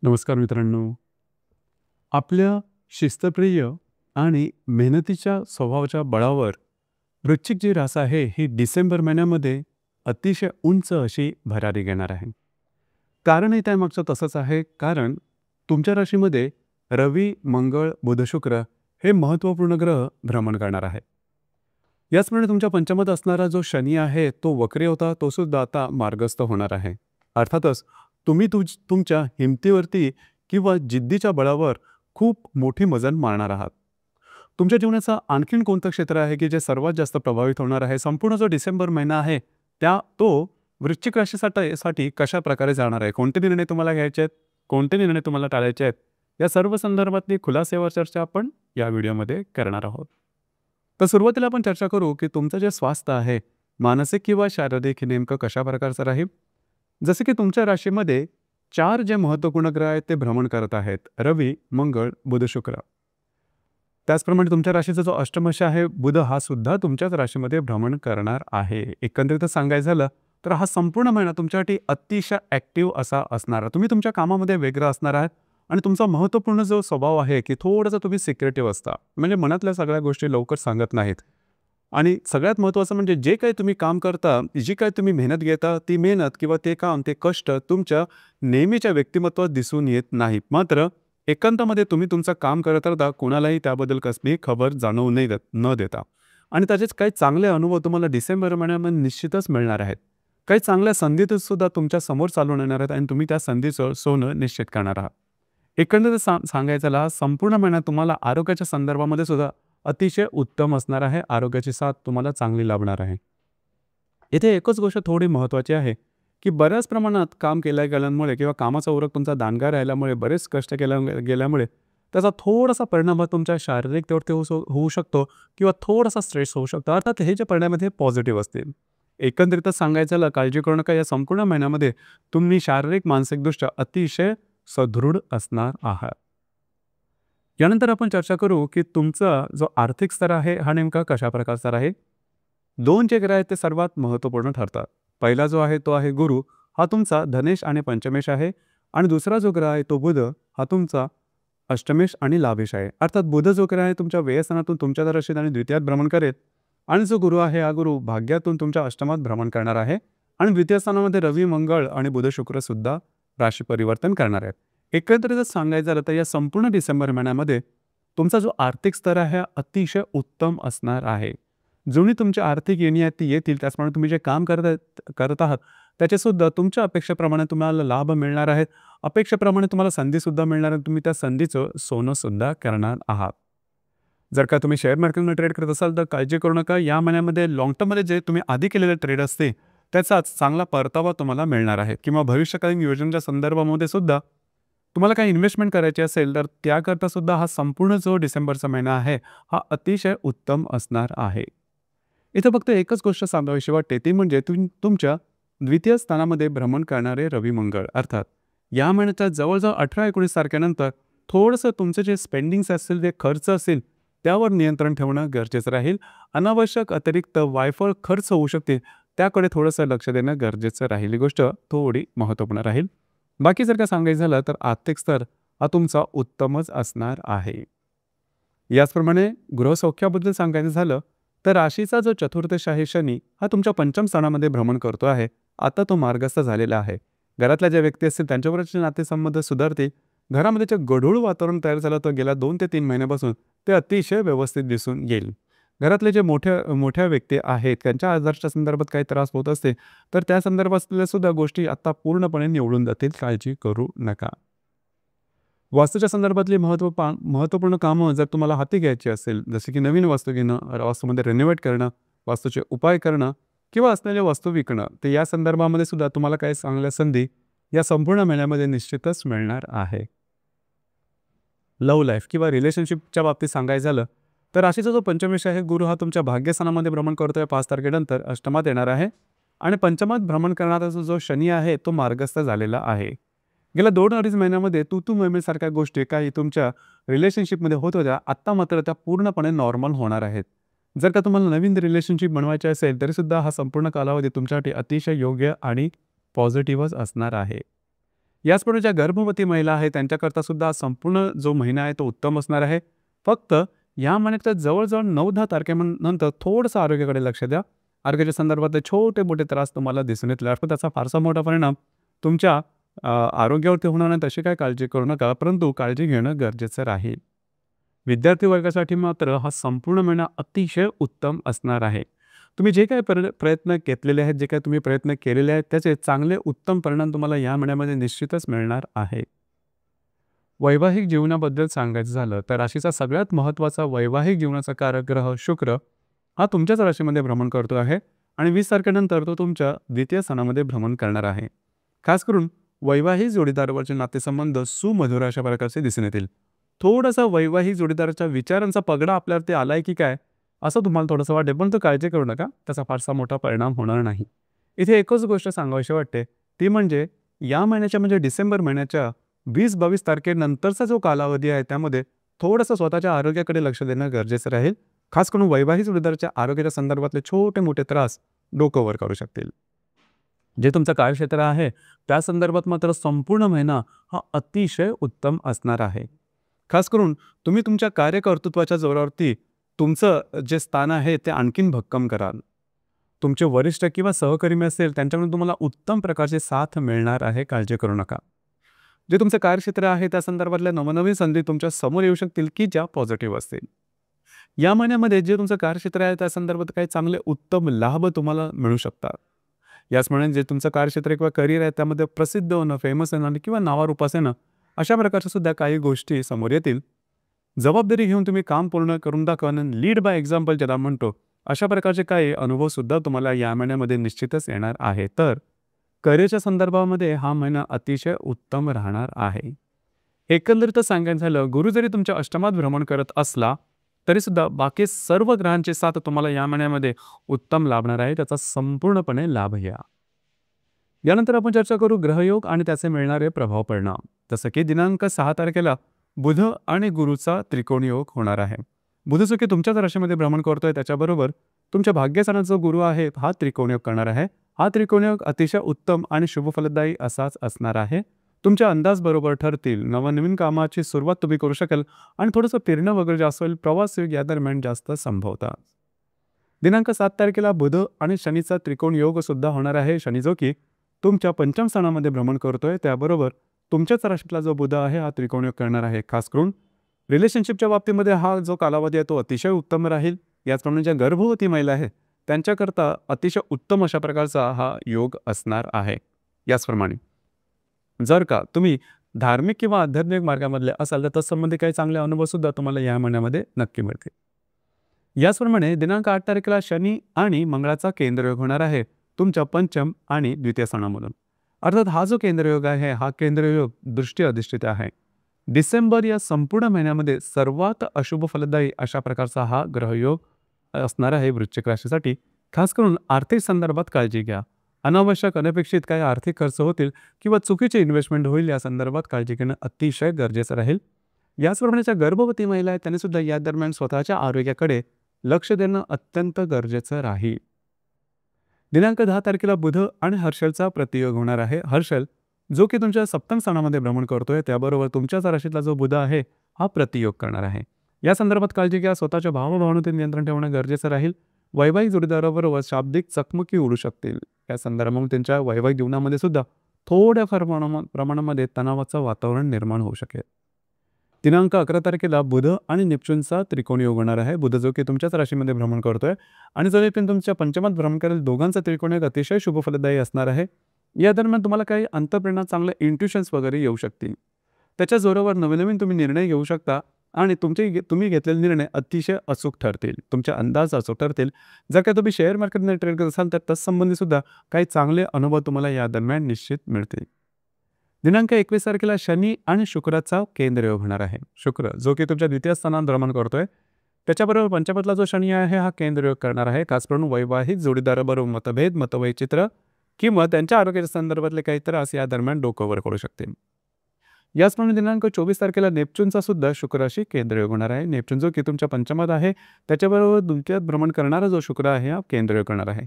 नमस्कार मित्रांनो. आपल्या शिस्तप्रिय आणि मेहनतीच्या स्वभावाच्या बळावर वृश्चिक जी रास आहे ही डिसेंबर महिन्यामध्ये अतिशय उंच अशी भरारी घेणार आहे. कारणही त्यामागचं तसंच आहे, कारण तुमच्या राशीमध्ये रवी, मंगळ, बुध, शुक्र हे महत्त्वपूर्ण ग्रह भ्रमण करणार आहे. याचप्रमाणे तुमच्या पंचमात असणारा जो शनी आहे तो वक्री होता, तो सुद्धा आता मार्गस्थ होणार आहे. अर्थातच तुम्ही तुमच्या हिमतीवरती किंवा जिद्दीच्या बळावर खूप मोठी मजल मारणार आहात. तुमच्या जीवनाचं आणखीन कोणतं क्षेत्र आहे की जे सर्वात जास्त प्रभावित होणार आहे? संपूर्ण जो डिसेंबर महिना आहे तो वृश्चिक राशीसाठी कशा प्रकारे जाणार आहे? कोणते निर्णय तुम्हाला घ्यायचे आहेत? कोणते निर्णय तुम्हाला टाळायचे आहेत? या सर्व संदर्भातली खुलासेवर चर्चा आपण या व्हिडिओमध्ये करणार आहोत. तर सुरुवातीला आपण चर्चा करू की तुमचं जे स्वास्थ्य आहे, मानसिक किंवा शारीरिक, हे नेमकं कशा प्रकारचं राहील. जसे की तुमच्या राशीमध्ये 4 जे महत्त्वपूर्ण ग्रह आहेत ते भ्रमण करत आहेत: रवी, मंगळ, बुध, शुक्र. त्याचप्रमाणे तुमच्या राशीचा जो अष्टमश आहे बुध, हा सुद्धा तुमच्याच राशीमध्ये भ्रमण करणार आहे. एकंदरीत सांगायचं झालं तर हा संपूर्ण महिना तुमच्यासाठी अतिशय ॲक्टिव्ह असा असणार. तुम्ही तुमच्या कामामध्ये वेगळं असणार आहात आणि तुमचा महत्त्वपूर्ण जो स्वभाव आहे की थोडंसं तुम्ही सिक्रेटिव्ह असता, म्हणजे मनातल्या सगळ्या गोष्टी लवकर सांगत नाहीत. आणि सगळ्यात महत्त्वाचं म्हणजे जे काही तुम्ही काम करता, जी काही तुम्ही मेहनत घेता, ती मेहनत किंवा ते काम, ते कष्ट तुमच्या नेहमीच्या व्यक्तिमत्वात दिसून येत नाही. मात्र एकांतामध्ये तुम्ही तुमचं काम करत राहता, कोणालाही त्याबद्दल कसलीही खबर जाणवू न देता. आणि त्याचेच काही चांगले अनुभव तुम्हाला डिसेंबर महिन्यामध्ये निश्चितच मिळणार आहेत. काही चांगल्या संधीतच सुद्धा तुमच्या समोर चालून येणार आहेत आणि तुम्ही त्या संधीचं सोनं निश्चित करणार आहात. एकंदरीत सांगायचं झालं, संपूर्ण महिना तुम्हाला आरोग्याच्या संदर्भामध्ये सुद्धा अतिशय उत्तम असणार आहे. आरोग्याची साथ तुम्हाला चांगली लाभणार आहे. इथे एकच गोष्ट थोडी महत्त्वाची आहे की बऱ्याच प्रमाणात काम केल्या गेल्यामुळे किंवा कामाचा उरक तुमचा दांडगा राहिल्यामुळे, बरेच कष्ट गेल्यामुळे त्याचा थोडासा परिणाम हा तुमच्या शारीरिक तेवढे होऊ शकतो किंवा थोडासा स्ट्रेस होऊ शकतो. अर्थात हे जे परिणाम आहेत हे पॉझिटिव्ह असतील. एकंदरीतच सांगायचं झालं, काळजी करू नका. या संपूर्ण महिन्यामध्ये तुम्ही शारीरिक मानसिकदृष्ट्या अतिशय सदृढ असणार आहात. यानंतर आपण चर्चा करू की तुमचा जो आर्थिक स्तर आहे हा नेमका कशा प्रकारचा राहील. 2 जे ग्रह आहेत ते सर्वात महत्त्वपूर्ण ठरतात. पहिला जो आहे तो आहे गुरु, हा तुमचा धनेश आणि पंचमेश आहे. आणि दुसरा जो ग्रह आहे तो बुध, हा तुमचा अष्टमेश आणि लाभेश आहे. अर्थात बुध जो ग्रह आहे तुमच्या व्ययस्थानातून तुमच्या राशीत आणि द्वितीयात भ्रमण करेल. आणि जो गुरु आहे, हा गुरु भाग्यातून तुमच्या अष्टमात भ्रमण करणार आहे. आणि द्वितीय स्थानामध्ये रवी, मंगळ आणि बुध, शुक्र सुद्धा राशी परिवर्तन करणार आहेत. एकंदरीतच सांगायचं झालं तर या संपूर्ण डिसेंबर महिन्यामध्ये तुमचा जो आर्थिक स्तर आहे हा अतिशय उत्तम असणार आहे. जुनी तुमची आर्थिक येणी आहेत ती येतील. त्याचप्रमाणे तुम्ही जे काम करत आहात त्याचेसुद्धा तुमच्या अपेक्षेप्रमाणे तुम्हाला लाभ मिळणार आहेत. अपेक्षेप्रमाणे तुम्हाला संधीसुद्धा मिळणार आहे. तुम्ही त्या संधीचं सोनंसुद्धा करणार आहात. जर का तुम्ही शेअर मार्केटमध्ये ट्रेड करत असाल तर काळजी करू नका. या महिन्यामध्ये लाँग टर्ममध्ये जे तुम्ही आधी केलेले ट्रेड असते त्याचाच चांगला परतावा तुम्हाला मिळणार आहे. किंवा भविष्यकालीन योजनेच्या संदर्भामध्ये सुद्धा तुम्हाला काही इन्व्हेस्टमेंट करायची असेल तर त्याकरता सुद्धा हा संपूर्ण जो डिसेंबरचा महिना आहे हा अतिशय उत्तम असणार आहे. इथं फक्त एकच गोष्ट सांगावीशी वाटते, ती म्हणजे तुमच्या द्वितीय स्थानामध्ये भ्रमण करणारे रवी, मंगळ. अर्थात या महिन्याच्या जवळजवळ 18-19 तारखेनंतर थोडंसं तुमचे जे स्पेंडिंग्स असतील, जे खर्च असेल त्यावर नियंत्रण ठेवणं गरजेचं राहील. अनावश्यक अतिरिक्त वायफळ खर्च होऊ शकते, त्याकडे थोडंसं लक्ष देणं गरजेचं राहील. ही गोष्ट थोडी महत्त्वपूर्ण राहील. बाकी जर का सांगायचं झालं तर आर्थिक स्तर हा तुमचा उत्तमच असणार आहे. याचप्रमाणे गृहसौख्याबद्दल सांगायचं झालं तर राशीचा जो चतुर्थशाही शनी हा तुमच्या पंचम स्थानामध्ये भ्रमण करतो आहे. आता तो मार्गस्थ झालेला आहे. घरातल्या ज्या व्यक्ती असतील त्यांच्याबरोबरचे नातेसंबंध सुधारतील. घरामध्ये जे गढूळ वातावरण तयार झालं तर गेल्या 2 ते 3 महिन्यापासून ते अतिशय व्यवस्थित दिसून येईल. घरातले जे मोठ्या व्यक्ती आहेत त्यांच्या आजाराच्या संदर्भात काही त्रास होत असते तर त्या संदर्भातल्या सुद्धा गोष्टी आता पूर्णपणे निवडून जातील. काळजी करू नका. वास्तूच्या संदर्भातली महत्त्वपूर्ण कामं जर तुम्हाला हाती घ्यायची असेल, जसे की नवीन वास्तू घेणं, वास्तूमध्ये रेनोव्हेट करणं, वास्तूचे उपाय करणं किंवा असलेल्या वस्तू विकणं, तर या संदर्भामध्ये सुद्धा तुम्हाला काही चांगल्या संधी या संपूर्ण महिन्यामध्ये निश्चितच मिळणार आहे. लव्ह लाईफ किंवा रिलेशनशिपच्या बाबतीत सांगायचं झालं तर राशीचा जो पंचमेश आहे गुरु, हा तुमच्या भाग्यस्थानामध्ये भ्रमण करतोय. 5 तारखेनंतर अष्टमात येणार आहे. आणि पंचमात भ्रमण करणारा जो शनी आहे तो मार्गस्थ झालेला आहे. गेल्या 2-2.5 महिन्यामध्ये तू मैमेसारख्या गोष्टी काही तुमच्या रिलेशनशिपमध्ये होत होत्या, आत्ता मात्र त्या पूर्णपणे नॉर्मल होणार आहेत. जर का तुम्हाला नवीन रिलेशनशिप बनवायची असेल तरीसुद्धा हा संपूर्ण कालावधी तुमच्यासाठी अतिशय योग्य आणि पॉझिटिव्हच असणार आहे. याचप्रमाणे ज्या गर्भवती महिला आहेत त्यांच्याकरता सुद्धा संपूर्ण जो महिना आहे तो उत्तम असणार आहे. फक्त या महिन्याच्या जवळ-जवळ 9-10 तारखेनंतर थोडंसं आरोग्याकडे लक्ष द्या. आरोग्याच्या संदर्भातले छोटे-मोठे त्रास तुम्हाला दिसून येतील. अर्थात त्याचा फारसा मोठा परिणाम तुमच्या आरोग्यावरती होणार नाही, तशी काही काळजी करू नका. परंतु काळजी घेणं गरजेचं राहील. विद्यार्थी वर्गासाठी मात्र हा संपूर्ण महिना अतिशय उत्तम असणार आहे. तुम्ही जे काही प्रयत्न घेतलेले आहेत, जे काही तुम्ही प्रयत्न केलेले आहेत, त्याचे चांगले उत्तम परिणाम तुम्हाला या महिन्यामध्ये निश्चितच मिळणार आहे. वैवाहिक जीवनाबद्दल सांगायचं झालं तर राशीचा सगळ्यात महत्त्वाचा वैवाहिक जीवनाचा कारक ग्रह शुक्र हा तुमच्याच राशीमध्ये भ्रमण करतो आहे आणि 20 तारखेनंतर तो तुमच्या द्वितीय स्थानामध्ये भ्रमण करणार आहे. खास करून वैवाहिक जोडीदारावरचे नातेसंबंध सुमधुर अशा प्रकारचे दिसून येतील. थोडासा वैवाहिक जोडीदाराच्या विचारांचा पगडा आपल्यावरती आलाय की काय असं तुम्हाला थोडंसं वाटेल, पण तो काळजी करू नका, त्याचा फारसा मोठा परिणाम होणार नाही. इथे एकच गोष्ट सांगावीशी वाटते, ती म्हणजे या महिन्याच्या म्हणजे डिसेंबर महिन्याच्या 20-22 तारखेनंतरचा जो कालावधी आहे त्यामध्ये थोडंसं स्वतःच्या आरोग्याकडे लक्ष देणं गरजेचं राहील. खास करून वैवाहिक जोडीदाराच्या आरोग्याच्या संदर्भातले छोटे-मोठे त्रास डोकं वर करू शकतील. जे तुमचं कार्यक्षेत्र आहे त्या संदर्भात मात्र संपूर्ण महिना हा अतिशय उत्तम असणार आहे. खास करून तुम्ही तुमच्या कार्यकर्तृत्वाच्या जोरावरती तुमचं जे स्थान आहे ते आणखीन भक्कम कराल. तुमचे वरिष्ठ किंवा सहकर्मी असेल त्यांच्याकडून तुम्हाला उत्तम प्रकारची साथ मिळणार आहे, काळजी करू नका. जे तुमचं कार्यक्षेत्र आहे त्या संदर्भातल्या नवनवीन संधी तुमच्या समोर येऊ शकतील की ज्या पॉझिटिव्ह असतील. या महिन्यामध्ये जे तुमचं कार्यक्षेत्र आहे त्या संदर्भात काही चांगले उत्तम लाभ तुम्हाला मिळू शकतात. याचप्रमाणे जे तुमचं कार्यक्षेत्र किंवा करिअर आहे त्यामध्ये प्रसिद्ध होणं, फेमस होणं किंवा नावारूपास येणं अशा प्रकारच्या सुद्धा काही गोष्टी समोर येतील. जबाबदारी घेऊन तुम्ही काम पूर्ण करून दाखवणं, लीड बाय एक्झाम्पल ज्याला म्हणतो, अशा प्रकारचे काही अनुभव सुद्धा तुम्हाला या महिन्यामध्ये निश्चितच येणार आहे. तर करिअरच्या संदर्भामध्ये हा महिना अतिशय उत्तम राहणार आहे. एकंदरीतच सांगायचं झालं, गुरु जरी तुमच्या अष्टमात भ्रमण करत असला तरी सुद्धा बाकी सर्व ग्रहांची साथ तुम्हाला या महिन्यामध्ये उत्तम लाभणार आहे. त्याचा संपूर्णपणे लाभ घ्या. यानंतर आपण चर्चा करू ग्रहयोग आणि त्याचे मिळणारे प्रभाव परिणाम. जसं की दिनांक 6 तारखेला बुध आणि गुरुचा त्रिकोणी योग होणार आहे. बुध जो की तुमच्याच राशीमध्ये भ्रमण करतोय त्याच्याबरोबर तुमच्या भाग्यस्थानाचा जो गुरु आहे हा त्रिकोणी योग करणार आहे. हा त्रिकोणी योग अतिशय उत्तम आणि शुभफलदायी असाच असणार आहे. तुमचे अंदाज बरोबर ठरतील. नवनवीन कामाची सुरुवात तुम्ही करू शकाल आणि थोडंसं फिरणं वगैरे जास्त होईल. प्रवास योग या दरम्यान जास्त संभवतात. दिनांक 7 तारखेला बुध आणि शनीचा त्रिकोण योग सुद्धा होणार आहे. शनी जो की तुमच्या पंचम स्थानामध्ये भ्रमण करतोय त्याबरोबर तुमच्याच राशीतला जो बुध आहे हा त्रिकोण योग करणार आहे. खास करून रिलेशनशिपच्या बाबतीमध्ये हा जो कालावधी आहे तो अतिशय उत्तम राहील. याचप्रमाणे ज्या गर्भवती महिला आहेत त्यांच्याकरता अतिशय उत्तम अशा प्रकारचा हा योग असणार आहे. याचप्रमाणे जर का तुम्ही धार्मिक किंवा आध्यात्मिक मार्गामधले असाल तर तत्संबंधी काही चांगले अनुभव सुद्धा तुम्हाला या महिन्यामध्ये नक्की मिळतील. याचप्रमाणे दिनांक 8 तारखेला शनी आणि मंगळाचा केंद्रयोग होणार आहे तुमच्या पंचम आणि द्वितीय स्थानामधून. अर्थात हा जो केंद्रयोग आहे हा केंद्रयोग दृष्टी अधिष्ठित आहे. डिसेंबर या संपूर्ण महिन्यामध्ये सर्वात अशुभ फलदायी अशा प्रकारचा हा ग्रहयोग असणार आहे वृश्चिक राशीसाठी. खास करून आर्थिक संदर्भात काळजी घ्या. अनावश्यक अनपेक्षित काही आर्थिक खर्च होतील किंवा चुकीचे इन्व्हेस्टमेंट होईल या संदर्भात काळजी घेणं अतिशय गरजेचं राहील. याचप्रमाणे ज्या गर्भवती महिला आहेत त्यांनी सुद्धा या दरम्यान स्वतःच्या आरोग्याकडे लक्ष देणं अत्यंत गरजेचं राहील. दिनांक 10 तारखेला बुध आणि हर्षलचा प्रतियोग होणार आहे. हर्षल जो की तुमच्या सप्तम स्थानामध्ये भ्रमण करतोय त्याबरोबर तुमच्याच राशीतला जो बुध आहे हा प्रतियोग करणार आहे. या संदर्भात काळजी घ्या. स्वतःच्या भावभावनेवर नियंत्रण ठेवणं गरजेचं राहील. वैवाहिक जोडीदाराबरोबर शाब्दिक चकमकी उडू शकतील. या संदर्भात त्यांच्या वैवाहिक जीवनामध्ये सुद्धा थोड्याफार प्रमाणामध्ये तणावाचं वातावरण निर्माण होऊ शकेल. दिनांक 11 तारखेला बुध आणि नेपच्यूनचा त्रिकोणी योग होणार आहे. बुध जो की तुमच्याच राशीमध्ये भ्रमण करतोय आणि जो नेपच्यून तुमच्या पंचमात भ्रमण करेल दोघांचा त्रिकोणी योग अतिशय शुभफलदायी असणार आहे. या दरम्यान तुम्हाला काही अंतःप्रेरणा चांगले इंट्युशन्स वगैरे येऊ शकतील. त्याच्या जोरावर नवीन तुम्ही निर्णय घेऊ शकता आणि तुम्ही घेतलेले निर्णय अतिशय अचूक ठरतील. तुमचे अंदाज अचूक ठरतील. जर का तुम्ही शेअर मार्केटमध्ये ट्रेड करत असाल तर तत्संबंधी सुद्धा काही चांगले अनुभव तुम्हाला या दरम्यान निश्चित मिळतील. दिनांक 21 तारखेला शनी आणि शुक्राचा केंद्रयोग होणार आहे. शुक्र जो की तुमच्या द्वितीय स्थानात भ्रमण करतोय त्याच्याबरोबर पंचमातला जो शनी आहे हा केंद्रयोग करणार आहे. खास करून वैवाहिक जोडीदाराबरोबर मतभेद, मतवैचित्र किंवा त्यांच्या आरोग्याच्या संदर्भातले काही त्रास या दरम्यान डोकं वर करू शकतील. याचप्रमाणे दिनांक 24 तारखेला नेपच्यूनचा सुद्धा शुक्राशी केंद्रयोग होणार आहे. नेपच्यून जो की तुमच्या पंचमात आहे त्याच्याबरोबर तुमच्यात भ्रमण करणारा जो शुक्र आहे हा केंद्रयोग करणार आहे.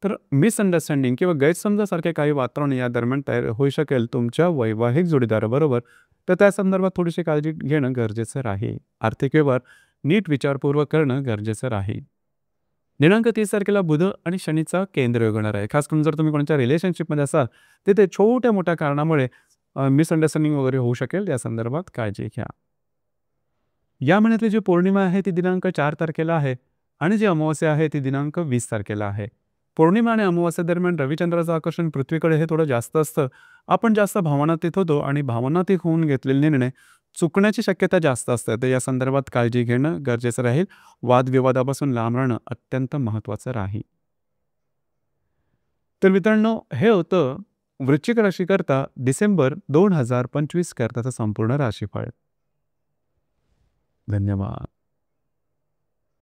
तर मिसअंडरस्टँडिंग किंवा गैरसमजासारखे काही वातावरण या दरम्यान तयार होऊ शकेल तुमच्या वैवाहिक जोडीदाराबरोबर. तर त्या संदर्भात थोडीशी काळजी घेणं गरजेचं राहील. आर्थिक व्यवहार नीट विचारपूर्वक करणं गरजेचं राहील. दिनांक 30 तारखेला बुध आणि शनीचा केंद्रयोग होणार आहे. खास करून जर तुम्ही कोणाच्या रिलेशनशिपमध्ये असाल, तिथे छोट्या-मोठ्या कारणामुळे मिसअंडरस्टँडिंग वगैरे होऊ शकेल. या संदर्भात काळजी घ्या. या महिन्यातली जी पौर्णिमा आहे ती दिनांक 4 तारखेला आहे आणि जी अमावास्या आहे ती दिनांक 20 तारखेला आहे. पौर्णिमा आणि अमावास्या दरम्यान रविचंद्राचं आकर्षण पृथ्वीकडे हे थोडं जास्त असतं. आपण जास्त भावनातीत होतो आणि भावनातीत होऊन घेतलेले निर्णय चुकण्याची शक्यता जास्त असते. तर या संदर्भात काळजी घेणं गरजेचं राहील. वादविवादापासून लांब राहणं अत्यंत महत्त्वाचं राहील. तर मित्रांनो, हे होतं वृश्चिक राशीकरता डिसेंबर 2025 करताचं संपूर्ण राशीफळ. धन्यवाद.